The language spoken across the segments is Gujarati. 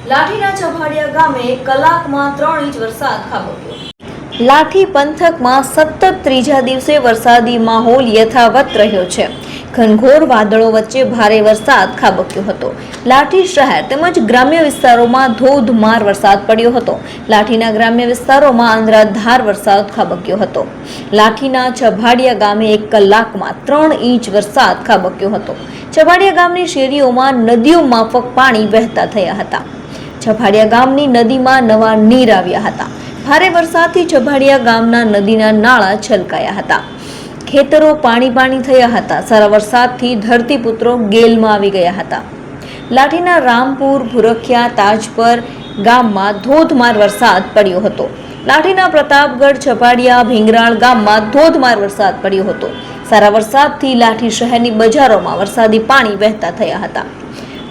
લાઠીના છભાડિયા ગામે કલાકમાં 3 ઇંચ વરસાદ ખાબક્યો। લાઠી પંથકમાં સતત ત્રીજા દિવસે વરસાદી માહોલ યથાવત રહ્યો છે। ઘનઘોર વાદળો વચ્ચે ભારે વરસાદ ખાબક્યો હતો। લાઠી શહેર તેમજ ગ્રામ્ય વિસ્તારોમાં ધોધમાર વરસાદ પડ્યો હતો। લાઠીના ગ્રામ્ય વિસ્તારોમાં અનરાધાર વરસાદ ખાબક્યો હતો। લાઠીના છભાડિયા ગામે 1 કલાકમાં 3 ઇંચ વરસાદ ખાબક્યો હતો। છભાડિયા ગામની શેરીઓમાં નદીઓ માફક પાણી વહેતા થયા હતા। છભાડિયા ગામની નદીમાં નવા નીર આવ્યા હતા। ભારે વરસાદથી છભાડિયા ગામના નદીના નાળા છલકાયા હતા। ખેતરો પાણી થયા હતા। સારા વરસાદથી ધરતીપુત્રો ગેલમાં આવી ગયા હતા। લાઠીના રામપુર, ભુરખિયા, તાજપર ગામમાં ધોધમાર વરસાદ પડ્યો હતો। લાઠીના પ્રતાપગઢ, છભાડિયા, ભીંગરાળ ગામમાં ધોધમાર વરસાદ પડ્યો હતો। સારા વરસાદથી લાઠી શહેરની બજારોમાં વરસાદી પાણી વહેતા થયા હતા।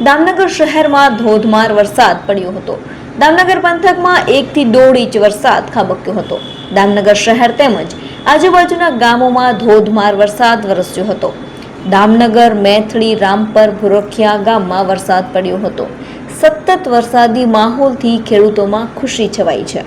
દામનગર શહેરમાં ધોધમાર વરસાદ પડ્યો હતો। દામનગર પંથકમાં 1 થી 1.5 ઇંચ વરસાદ ખાબક્યો હતો। દામનગર શહેર તેમજ આજુબાજુના ગામોમાં ધોધમાર વરસાદ વરસ્યો હતો। દામનગર, મેથળી, રામપર, ભુરખિયા ગામમાં વરસાદ પડ્યો હતો। સતત વરસાદી માહોલથી ખેડૂતોમાં ખુશી છવાઈ છે।